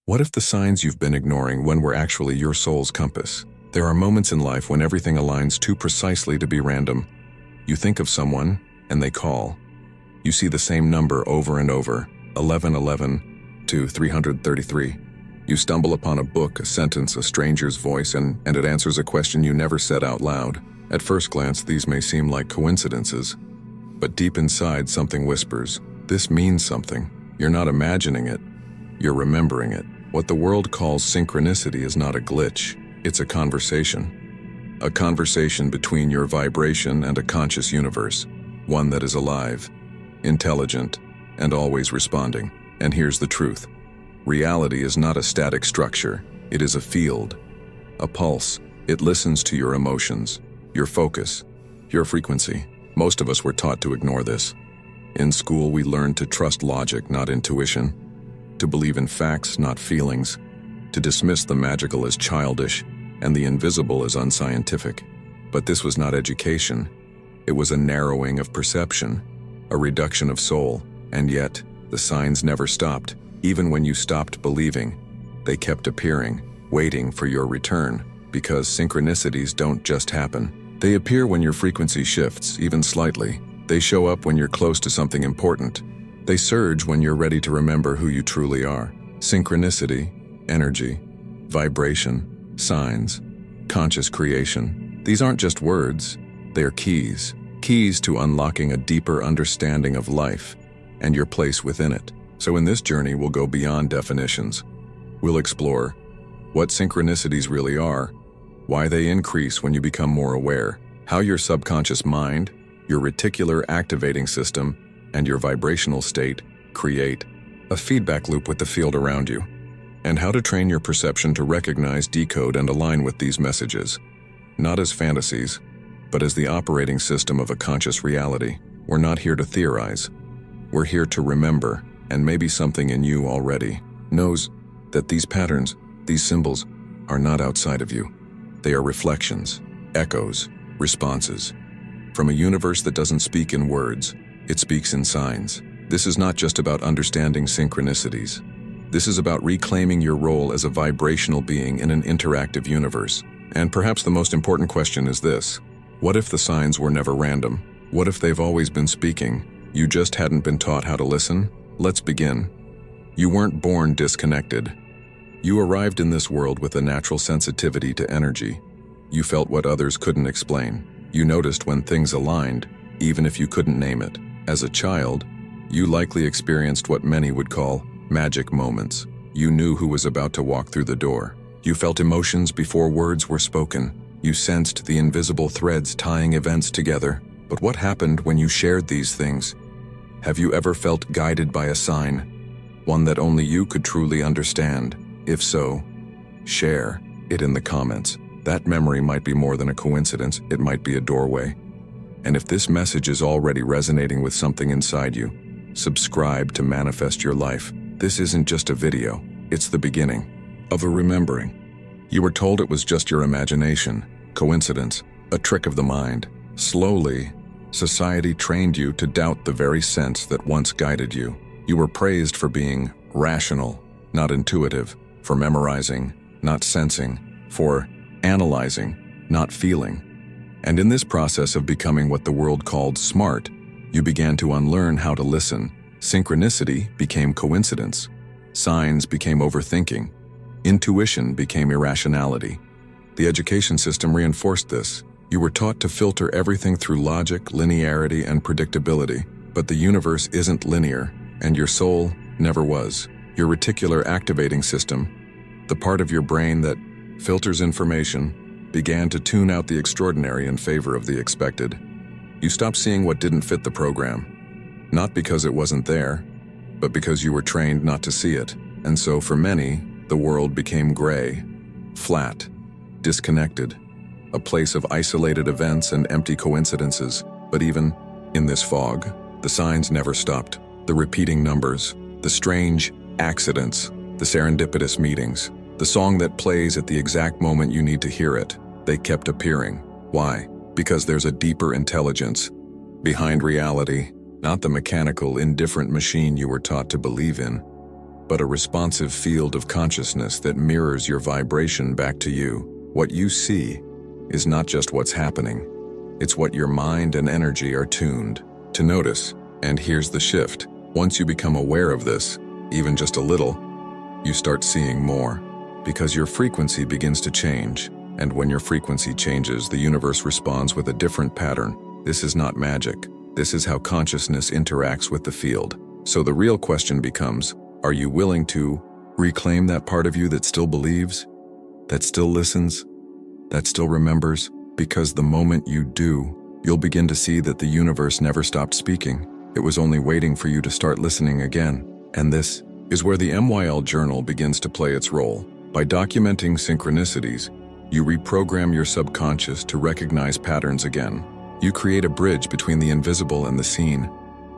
What if the signs you've been ignoring when were actually your soul's compass? There are moments in life when everything aligns too precisely to be random. You think of someone, and they call. You see the same number over and over, 1111 to 333. You stumble upon a book, a sentence, a stranger's voice, and it answers a question you never said out loud. At first glance, these may seem like coincidences, but deep inside something whispers, this means something. You're not imagining it, you're remembering it. What the world calls synchronicity is not a glitch, it's a conversation. A conversation between your vibration and a conscious universe, one that is alive, intelligent, and always responding. And here's the truth. Reality is not a static structure, it is a field, a pulse. It listens to your emotions, your focus, your frequency. Most of us were taught to ignore this. In school, we learned to trust logic, not intuition, to believe in facts, not feelings, to dismiss the magical as childish and the invisible as unscientific. But this was not education. It was a narrowing of perception, a reduction of soul, and yet the signs never stopped. Even when you stopped believing, they kept appearing, waiting for your return, because synchronicities don't just happen. They appear when your frequency shifts, even slightly. They show up when you're close to something important. They surge when you're ready to remember who you truly are. Synchronicity, energy, vibration, signs, conscious creation. These aren't just words, they're keys. Keys to unlocking a deeper understanding of life and your place within it. So in this journey, we'll go beyond definitions. We'll explore what synchronicities really are, why they increase when you become more aware, how your subconscious mind, your reticular activating system, and your vibrational state create a feedback loop with the field around you, and how to train your perception to recognize, decode, and align with these messages, not as fantasies, but as the operating system of a conscious reality. We're not here to theorize. We're here to remember, and maybe something in you already knows that these patterns, these symbols, are not outside of you. They are reflections, echoes, responses from a universe that doesn't speak in words. It speaks in signs. This is not just about understanding synchronicities. This is about reclaiming your role as a vibrational being in an interactive universe. And perhaps the most important question is this: what if the signs were never random? What if they've always been speaking? You just hadn't been taught how to listen? Let's begin. You weren't born disconnected. You arrived in this world with a natural sensitivity to energy. You felt what others couldn't explain. You noticed when things aligned, even if you couldn't name it. As a child, you likely experienced what many would call magic moments. You knew who was about to walk through the door. You felt emotions before words were spoken. You sensed the invisible threads tying events together. But what happened when you shared these things? Have you ever felt guided by a sign? One that only you could truly understand? If so, share it in the comments. That memory might be more than a coincidence, it might be a doorway. And if this message is already resonating with something inside you, subscribe to manifest your life. This isn't just a video, it's the beginning of a remembering. You were told it was just your imagination, coincidence, a trick of the mind. Slowly, society trained you to doubt the very sense that once guided you. You were praised for being rational, not intuitive, for memorizing, not sensing, for analyzing, not feeling. And in this process of becoming what the world called smart, you began to unlearn how to listen. Synchronicity became coincidence. Signs became overthinking. Intuition became irrationality. The education system reinforced this. You were taught to filter everything through logic, linearity, and predictability. But the universe isn't linear, and your soul never was. Your reticular activating system, the part of your brain that filters information, began to tune out the extraordinary in favor of the expected. You stopped seeing what didn't fit the program, not because it wasn't there, but because you were trained not to see it. And so for many, the world became gray, flat, disconnected, a place of isolated events and empty coincidences. But even in this fog, the signs never stopped. The repeating numbers, the strange accidents, the serendipitous meetings, the song that plays at the exact moment you need to hear it. They kept appearing. Why? Because there's a deeper intelligence behind reality, not the mechanical, indifferent machine you were taught to believe in. but a responsive field of consciousness that mirrors your vibration back to you. What you see is not just what's happening. It's what your mind and energy are tuned to notice. And here's the shift. Once you become aware of this, even just a little, you start seeing more, because your frequency begins to change. And when your frequency changes, the universe responds with a different pattern. This is not magic. This is how consciousness interacts with the field. So the real question becomes, are you willing to reclaim that part of you that still believes, that still listens, that still remembers? Because the moment you do, you'll begin to see that the universe never stopped speaking. It was only waiting for you to start listening again. And this is where the MYL journal begins to play its role. By documenting synchronicities, you reprogram your subconscious to recognize patterns again. You create a bridge between the invisible and the seen.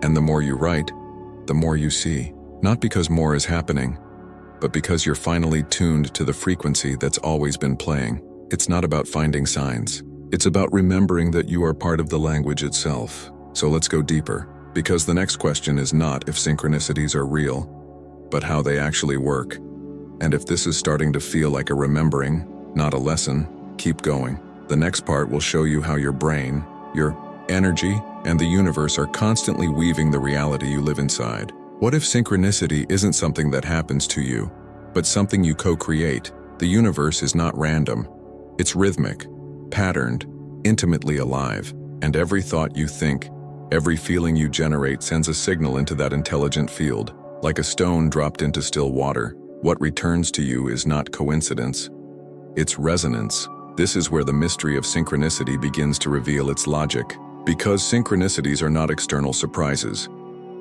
And the more you write, the more you see. Not because more is happening, but because you're finally tuned to the frequency that's always been playing. It's not about finding signs. It's about remembering that you are part of the language itself. So let's go deeper, because the next question is not if synchronicities are real, but how they actually work. And if this is starting to feel like a remembering, not a lesson, keep going. The next part will show you how your brain, your energy, and the universe are constantly weaving the reality you live inside. What if synchronicity isn't something that happens to you, but something you co-create? The universe is not random. It's rhythmic, patterned, intimately alive, and every thought you think, every feeling you generate sends a signal into that intelligent field. Like a stone dropped into still water, what returns to you is not coincidence, it's resonance. This is where the mystery of synchronicity begins to reveal its logic. Because synchronicities are not external surprises.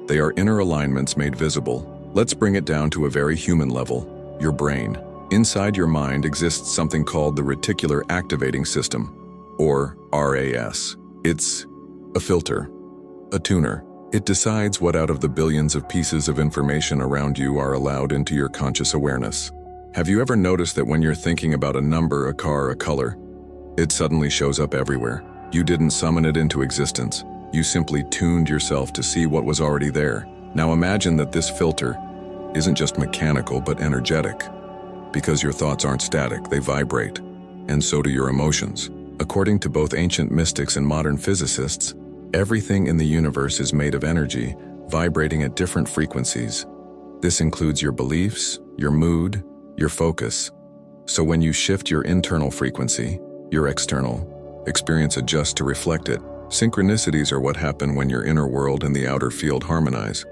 They are inner alignments made visible. Let's bring it down to a very human level, your brain. Inside your mind exists something called the reticular activating system, or RAS. It's a filter, a tuner. It decides what out of the billions of pieces of information around you are allowed into your conscious awareness. Have you ever noticed that when you're thinking about a number, a car, a color, it suddenly shows up everywhere? You didn't summon it into existence. You simply tuned yourself to see what was already there. Now imagine that this filter isn't just mechanical but energetic. Because your thoughts aren't static, they vibrate. And so do your emotions. According to both ancient mystics and modern physicists, everything in the universe is made of energy, vibrating at different frequencies. This includes your beliefs, your mood, your focus. So when you shift your internal frequency, your external experience adjusts to reflect it. Synchronicities are what happen when your inner world and the outer field harmonize,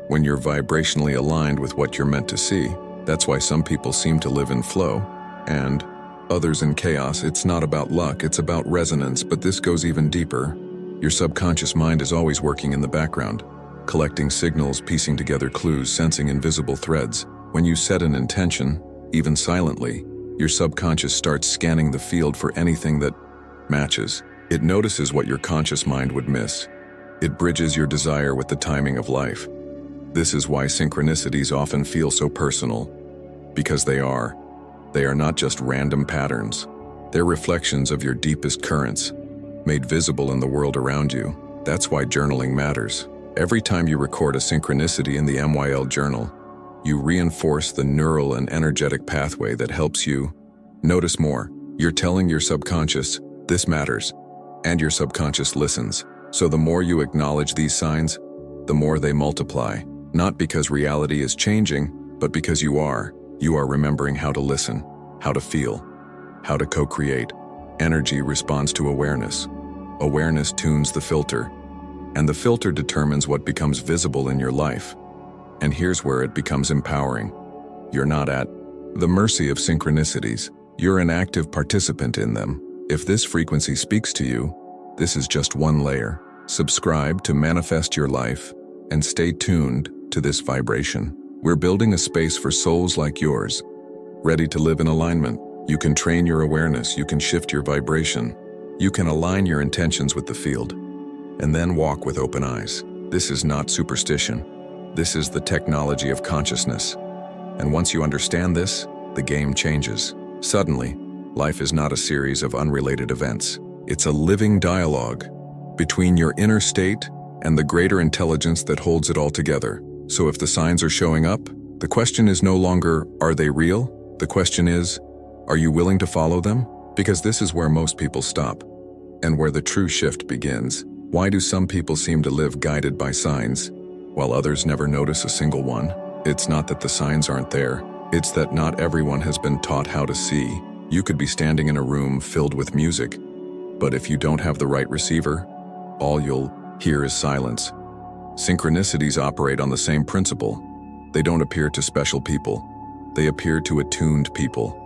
when you're vibrationally aligned with what you're meant to see. That's why some people seem to live in flow, and others in chaos. It's not about luck, it's about resonance, but this goes even deeper. Your subconscious mind is always working in the background, collecting signals, piecing together clues, sensing invisible threads. When you set an intention, even silently, your subconscious starts scanning the field for anything that matches. It notices what your conscious mind would miss. It bridges your desire with the timing of life. This is why synchronicities often feel so personal, because they are. They are not just random patterns. They're reflections of your deepest currents, made visible in the world around you. That's why journaling matters. Every time you record a synchronicity in the MYL journal, you reinforce the neural and energetic pathway that helps you notice more. You're telling your subconscious, this matters, and your subconscious listens. So the more you acknowledge these signs, the more they multiply. Not because reality is changing, but because you are. You are remembering how to listen, how to feel, how to co-create. Energy responds to awareness. Awareness tunes the filter, and the filter determines what becomes visible in your life. And here's where it becomes empowering. You're not at the mercy of synchronicities. You're an active participant in them. If this frequency speaks to you, this is just one layer. Subscribe to manifest your life and stay tuned to this vibration. We're building a space for souls like yours, ready to live in alignment. You can train your awareness, you can shift your vibration, you can align your intentions with the field, and then walk with open eyes. This is not superstition. This is the technology of consciousness. And once you understand this, the game changes. Suddenly, life is not a series of unrelated events. It's a living dialogue between your inner state and the greater intelligence that holds it all together. So if the signs are showing up, The question is no longer, are they real? The question is, are you willing to follow them? Because this is where most people stop, and where the true shift begins. Why do some people seem to live guided by signs, while others never notice a single one? It's not that the signs aren't there. It's that not everyone has been taught how to see. You could be standing in a room filled with music, but if you don't have the right receiver, all you'll hear is silence. Synchronicities operate on the same principle. They don't appear to special people. They appear to attuned people.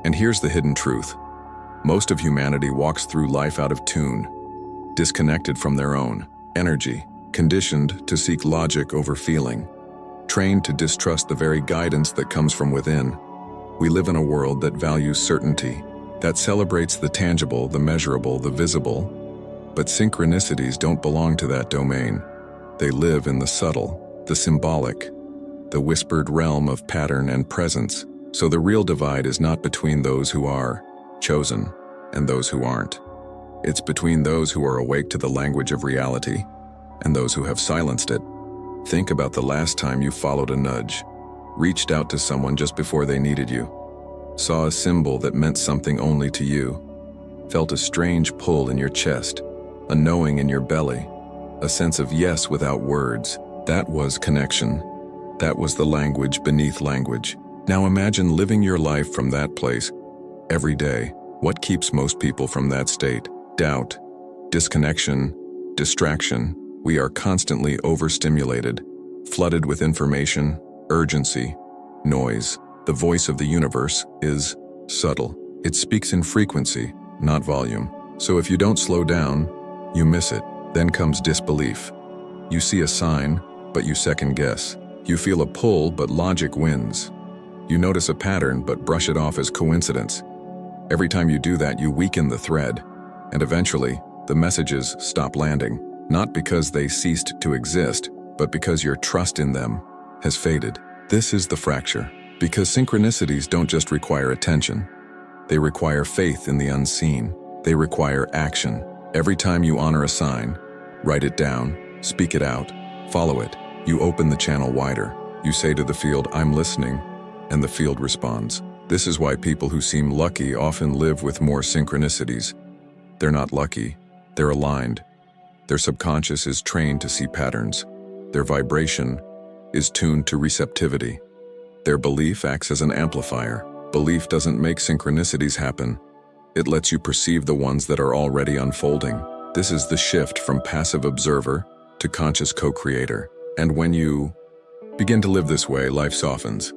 And here's the hidden truth. Most of humanity walks through life out of tune, disconnected from their own energy, conditioned to seek logic over feeling, trained to distrust the very guidance that comes from within. We live in a world that values certainty, that celebrates the tangible, the measurable, the visible. But synchronicities don't belong to that domain. They live in the subtle, the symbolic, the whispered realm of pattern and presence. So the real divide is not between those who are chosen and those who aren't. It's between those who are awake to the language of reality and those who have silenced it. Think about the last time you followed a nudge, reached out to someone just before they needed you, saw a symbol that meant something only to you, felt a strange pull in your chest, a knowing in your belly, a sense of yes without words. That was connection. That was the language beneath language. Now imagine living your life from that place every day. What keeps most people from that state? Doubt, disconnection, distraction. We are constantly overstimulated, flooded with information, urgency, noise. The voice of the universe is subtle. It speaks in frequency, not volume. So if you don't slow down, you miss it. Then comes disbelief. You see a sign, but you second guess. You feel a pull, but logic wins. You notice a pattern, but brush it off as coincidence. Every time you do that, you weaken the thread, and eventually, the messages stop landing. Not because they ceased to exist, but because your trust in them has faded. This is the fracture. Because synchronicities don't just require attention. They require faith in the unseen. They require action. Every time you honor a sign, write it down, speak it out, follow it, you open the channel wider. You say to the field, I'm listening, and the field responds. This is why people who seem lucky often live with more synchronicities. They're not lucky, they're aligned. Their subconscious is trained to see patterns. Their vibration is tuned to receptivity. Their belief acts as an amplifier. Belief doesn't make synchronicities happen. It lets you perceive the ones that are already unfolding. This is the shift from passive observer to conscious co-creator. And when you begin to live this way, life softens.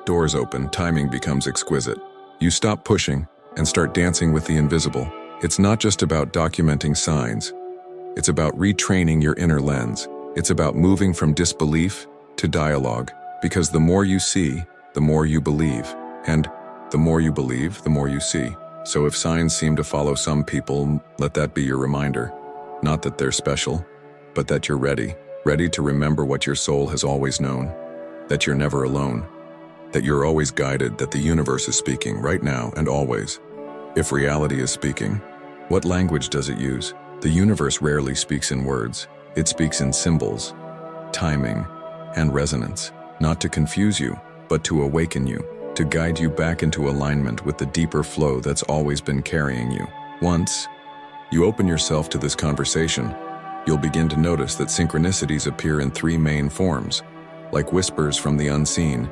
Doors open, timing becomes exquisite. You stop pushing and start dancing with the invisible. It's not just about documenting signs. It's about retraining your inner lens. It's about moving from disbelief to dialogue, because the more you see, the more you believe. And the more you believe, the more you see. So if signs seem to follow some people, let that be your reminder. Not that they're special, but that you're ready. Ready to remember what your soul has always known. That you're never alone. That you're always guided, that the universe is speaking right now and always. If reality is speaking, what language does it use? The universe rarely speaks in words. It speaks in symbols, timing, and resonance. Not to confuse you, but to awaken you, to guide you back into alignment with the deeper flow that's always been carrying you. Once you open yourself to this conversation, you'll begin to notice that synchronicities appear in three main forms, like whispers from the unseen,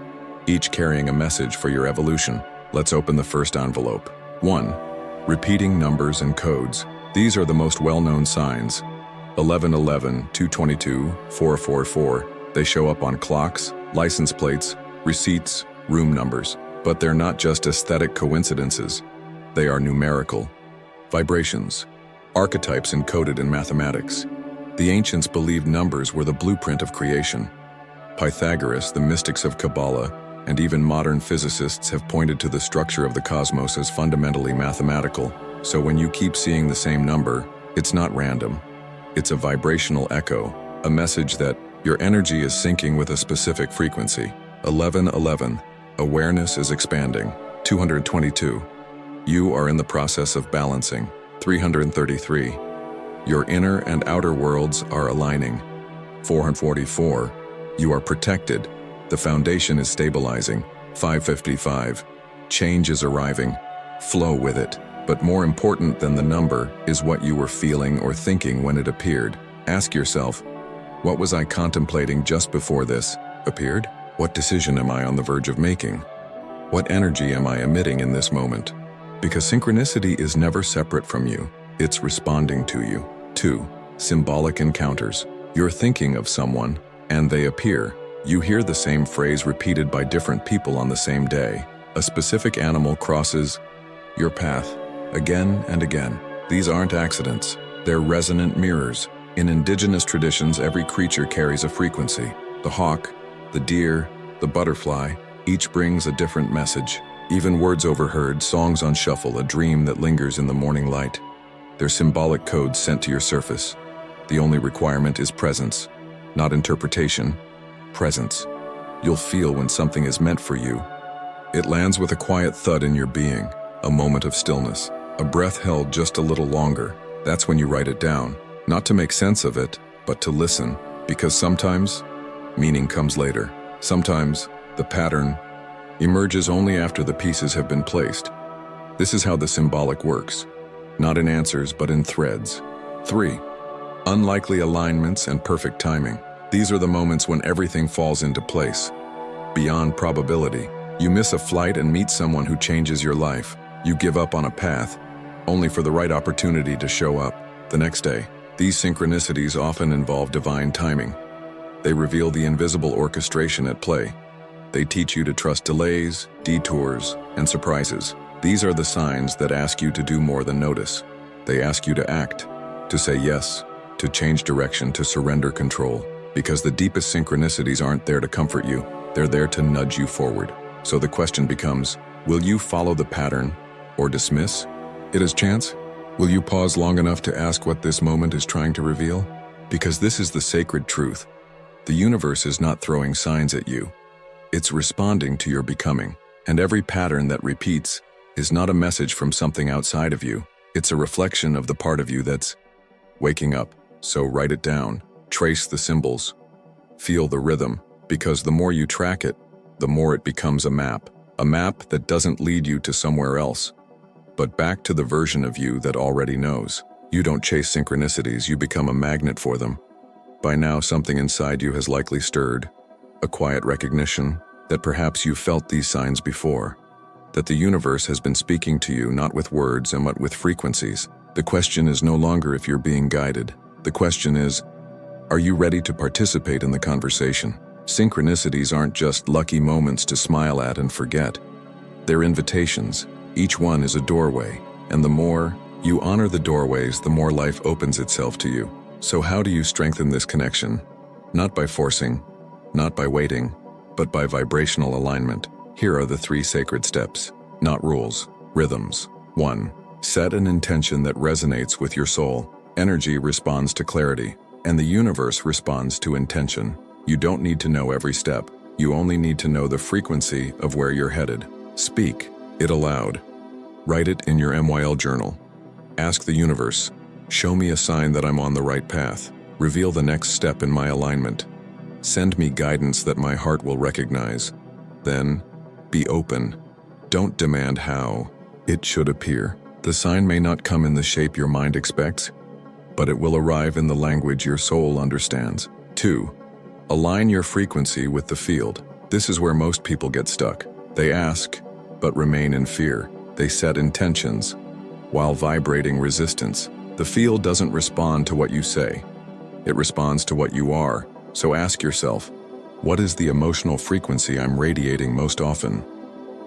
each carrying a message for your evolution. Let's open the first envelope. 1. Repeating numbers and codes. These are the most well-known signs. 1111, 222, 444. They show up on clocks, license plates, receipts, room numbers. But they're not just aesthetic coincidences. They are numerical vibrations, archetypes encoded in mathematics. The ancients believed numbers were the blueprint of creation. Pythagoras, the mystics of Kabbalah, and even modern physicists have pointed to the structure of the cosmos as fundamentally mathematical. So when you keep seeing the same number, it's not random. It's a vibrational echo, a message that your energy is syncing with a specific frequency. 1111, awareness is expanding. 222, you are in the process of balancing. 333, your inner and outer worlds are aligning. 444, you are protected. The foundation is stabilizing. 555. Change is arriving. Flow with it. But more important than the number is what you were feeling or thinking when it appeared. Ask yourself, what was I contemplating just before this appeared? What decision am I on the verge of making? What energy am I emitting in this moment? Because synchronicity is never separate from you. It's responding to you. 2. Symbolic encounters. You're thinking of someone, and they appear. You hear the same phrase repeated by different people on the same day. A specific animal crosses your path again and again. These aren't accidents. They're resonant mirrors. In indigenous traditions, every creature carries a frequency. The hawk, the deer, the butterfly, each brings a different message. Even words overheard, songs on shuffle, a dream that lingers in the morning light. They're symbolic codes sent to your surface. The only requirement is presence, not interpretation. Presence. You'll feel when something is meant for you. It lands with a quiet thud in your being, a moment of stillness, a breath held just a little longer. That's when you write it down, not to make sense of it, but to listen, because sometimes meaning comes later. Sometimes the pattern emerges only after the pieces have been placed. This is how the symbolic works, not in answers but in threads. 3. Unlikely alignments and perfect timing. These are the moments when everything falls into place. Beyond probability, you miss a flight and meet someone who changes your life. You give up on a path, only for the right opportunity to show up the next day. These synchronicities often involve divine timing. They reveal the invisible orchestration at play. They teach you to trust delays, detours, and surprises. These are the signs that ask you to do more than notice. They ask you to act, to say yes, to change direction, to surrender control. Because the deepest synchronicities aren't there to comfort you, they're there to nudge you forward. So the question becomes, will you follow the pattern or dismiss it as chance? Will you pause long enough to ask what this moment is trying to reveal? Because this is the sacred truth. The universe is not throwing signs at you. It's responding to your becoming. And every pattern that repeats is not a message from something outside of you. It's a reflection of the part of you that's waking up. So write it down. Trace the symbols, feel the rhythm, because the more you track it, the more it becomes a map that doesn't lead you to somewhere else, but back to the version of you that already knows. You don't chase synchronicities, you become a magnet for them. By now, something inside you has likely stirred, a quiet recognition that perhaps you felt these signs before, that the universe has been speaking to you not with words but with frequencies. The question is no longer if you're being guided. The question is, are you ready to participate in the conversation? Synchronicities aren't just lucky moments to smile at and forget. They're invitations. Each one is a doorway, and the more you honor the doorways, the more life opens itself to you. So how do you strengthen this connection? Not by forcing, not by waiting, but by vibrational alignment. Here are the 3 sacred steps, not rules, rhythms. 1. Set an intention that resonates with your soul. Energy responds to clarity, and the universe responds to intention. You don't need to know every step. You only need to know the frequency of where you're headed. Speak it aloud. Write it in your MYL journal. Ask the universe, show me a sign that I'm on the right path. Reveal the next step in my alignment. Send me guidance that my heart will recognize. Then, be open. Don't demand how it should appear. The sign may not come in the shape your mind expects, but it will arrive in the language your soul understands. 2. Align your frequency with the field. This is where most people get stuck. They ask, but remain in fear. They set intentions, while vibrating resistance. The field doesn't respond to what you say. It responds to what you are. So ask yourself, what is the emotional frequency I'm radiating most often?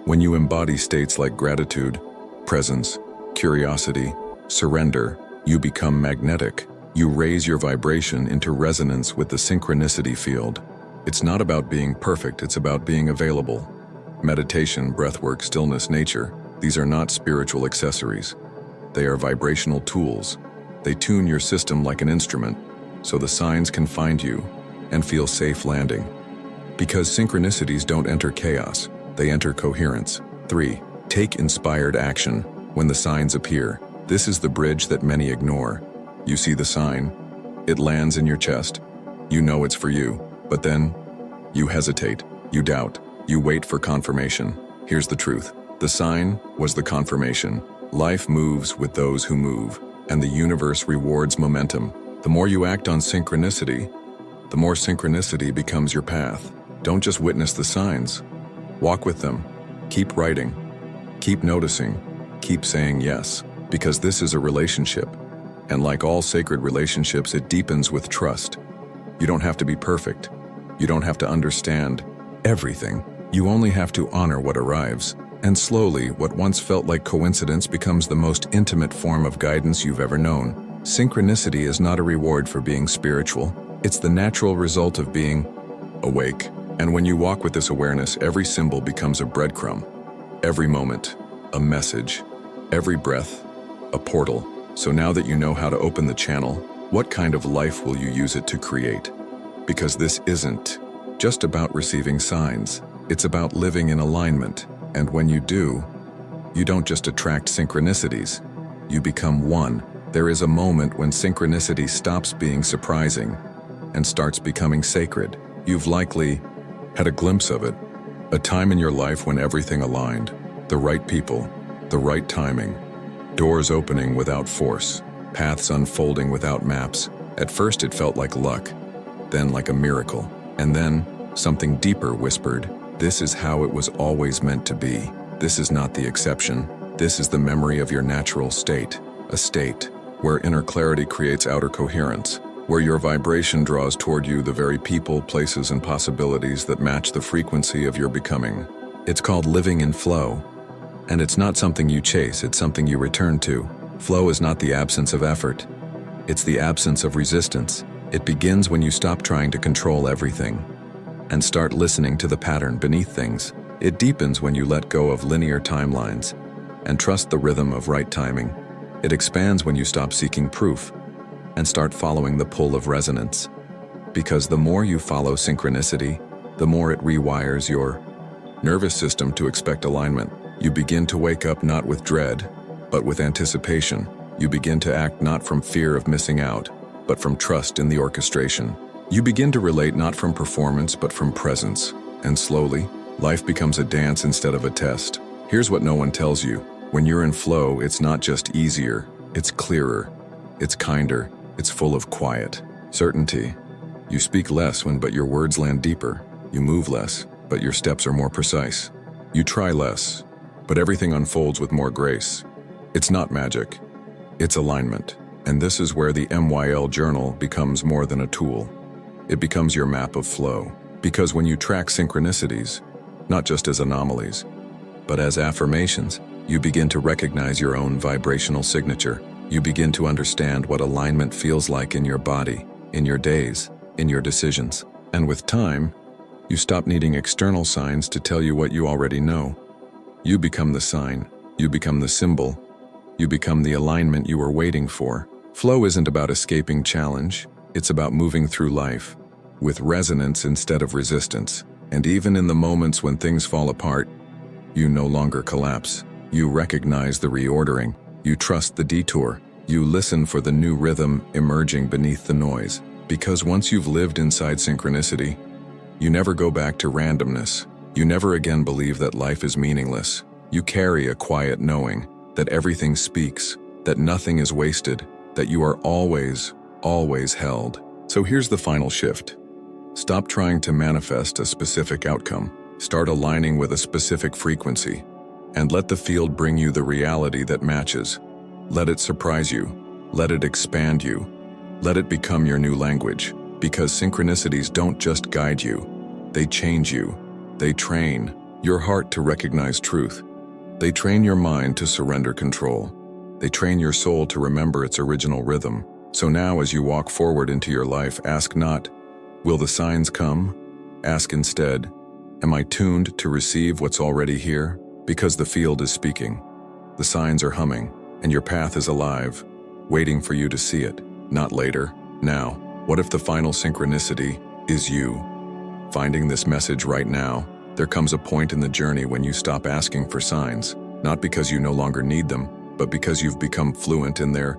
When you embody states like gratitude, presence, curiosity, surrender, you become magnetic. You raise your vibration into resonance with the synchronicity field. It's not about being perfect, it's about being available. Meditation, breathwork, stillness, nature, these are not spiritual accessories. They are vibrational tools. They tune your system like an instrument, so the signs can find you and feel safe landing. Because synchronicities don't enter chaos, they enter coherence. 3. Take inspired action when the signs appear. This is the bridge that many ignore. You see the sign, it lands in your chest. You know it's for you, but then you hesitate. You doubt. You wait for confirmation. Here's the truth. The sign was the confirmation. Life moves with those who move, and the universe rewards momentum. The more you act on synchronicity, the more synchronicity becomes your path. Don't just witness the signs. Walk with them. Keep writing. Keep noticing. Keep saying yes. Because this is a relationship. And like all sacred relationships, it deepens with trust. You don't have to be perfect. You don't have to understand everything. You only have to honor what arrives. And slowly, what once felt like coincidence becomes the most intimate form of guidance you've ever known. Synchronicity is not a reward for being spiritual. It's the natural result of being awake. And when you walk with this awareness, every symbol becomes a breadcrumb. Every moment, a message. Every breath, a portal. So now that you know how to open the channel, what kind of life will you use it to create? Because this isn't just about receiving signs. It's about living in alignment. And when you do, you don't just attract synchronicities. You become one. There is a moment when synchronicity stops being surprising and starts becoming sacred. You've likely had a glimpse of it. A time in your life when everything aligned. The right people, the right timing. Doors opening without force, paths unfolding without maps. At first it felt like luck, then like a miracle. And then something deeper whispered, this is how it was always meant to be. This is not the exception. This is the memory of your natural state. A state where inner clarity creates outer coherence, where your vibration draws toward you the very people, places, and possibilities that match the frequency of your becoming. It's called living in flow. And it's not something you chase, it's something you return to. Flow is not the absence of effort. It's the absence of resistance. It begins when you stop trying to control everything and start listening to the pattern beneath things. It deepens when you let go of linear timelines and trust the rhythm of right timing. It expands when you stop seeking proof and start following the pull of resonance. Because the more you follow synchronicity, the more it rewires your nervous system to expect alignment. You begin to wake up not with dread, but with anticipation. You begin to act not from fear of missing out, but from trust in the orchestration. You begin to relate not from performance, but from presence. And slowly, life becomes a dance instead of a test. Here's what no one tells you. When you're in flow, it's not just easier, it's clearer, it's kinder, it's full of quiet, certainty. You speak less but your words land deeper. You move less, but your steps are more precise. You try less, but everything unfolds with more grace. It's not magic, it's alignment. And this is where the MYL journal becomes more than a tool. It becomes your map of flow. Because when you track synchronicities, not just as anomalies, but as affirmations, you begin to recognize your own vibrational signature. You begin to understand what alignment feels like in your body, in your days, in your decisions. And with time, you stop needing external signs to tell you what you already know. You become the sign, you become the symbol, you become the alignment you were waiting for. Flow isn't about escaping challenge, it's about moving through life with resonance instead of resistance. And even in the moments when things fall apart, you no longer collapse. You recognize the reordering, you trust the detour, you listen for the new rhythm emerging beneath the noise. Because once you've lived inside synchronicity, you never go back to randomness. You never again believe that life is meaningless. You carry a quiet knowing that everything speaks, that nothing is wasted, that you are always, always held. So here's the final shift. Stop trying to manifest a specific outcome. Start aligning with a specific frequency, and let the field bring you the reality that matches. Let it surprise you. Let it expand you. Let it become your new language. Because synchronicities don't just guide you, they change you. They train your heart to recognize truth. They train your mind to surrender control. They train your soul to remember its original rhythm. So now as you walk forward into your life, ask not, will the signs come? Ask instead, am I tuned to receive what's already here? Because the field is speaking, the signs are humming, and your path is alive, waiting for you to see it, not later, now. What if the final synchronicity is you? Finding this message right now, there comes a point in the journey when you stop asking for signs, not because you no longer need them, but because you've become fluent in their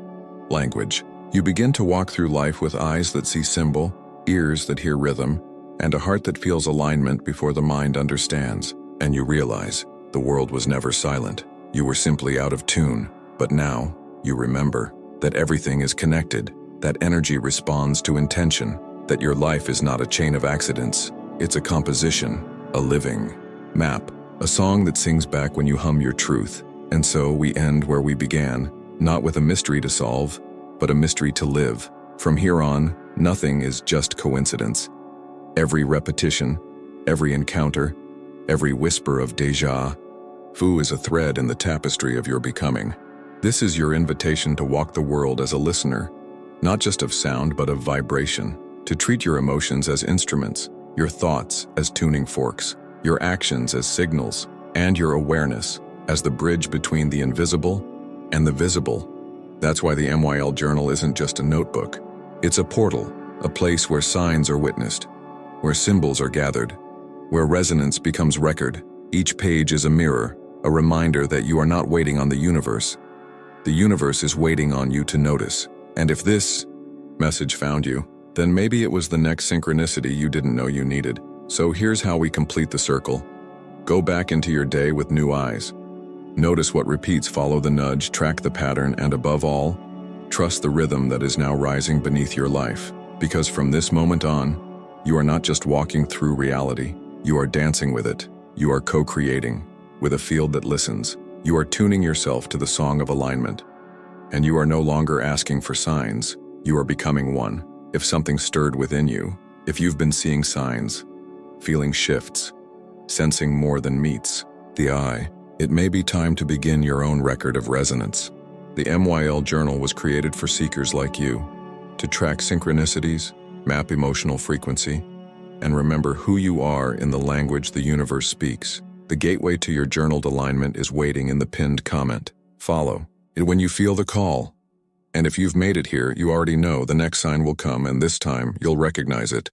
language. You begin to walk through life with eyes that see symbol, ears that hear rhythm, and a heart that feels alignment before the mind understands. And you realize the world was never silent. You were simply out of tune. But now, you remember that everything is connected, that energy responds to intention, that your life is not a chain of accidents. It's a composition, a living map, a song that sings back when you hum your truth. And so we end where we began, not with a mystery to solve, but a mystery to live. From here on, nothing is just coincidence. Every repetition, every encounter, every whisper of déjà vu is a thread in the tapestry of your becoming. This is your invitation to walk the world as a listener, not just of sound but of vibration, to treat your emotions as instruments, your thoughts as tuning forks, your actions as signals, and your awareness as the bridge between the invisible and the visible. That's why the MYL journal isn't just a notebook. It's a portal, a place where signs are witnessed, where symbols are gathered, where resonance becomes record. Each page is a mirror, a reminder that you are not waiting on the universe. The universe is waiting on you to notice. And if this message found you, then maybe it was the next synchronicity you didn't know you needed. So here's how we complete the circle. Go back into your day with new eyes. Notice what repeats, follow the nudge, track the pattern, and above all, trust the rhythm that is now rising beneath your life. Because from this moment on, you are not just walking through reality, you are dancing with it. You are co-creating with a field that listens. You are tuning yourself to the song of alignment. And you are no longer asking for signs, you are becoming one. If something stirred within you, if you've been seeing signs, feeling shifts, sensing more than meets the eye, it may be time to begin your own record of resonance. The MYL journal was created for seekers like you, to track synchronicities, map emotional frequency, and remember who you are in the language the universe speaks. The gateway to your journaled alignment is waiting in the pinned comment. Follow it when you feel the call. And if you've made it here, you already know the next sign will come, and this time you'll recognize it.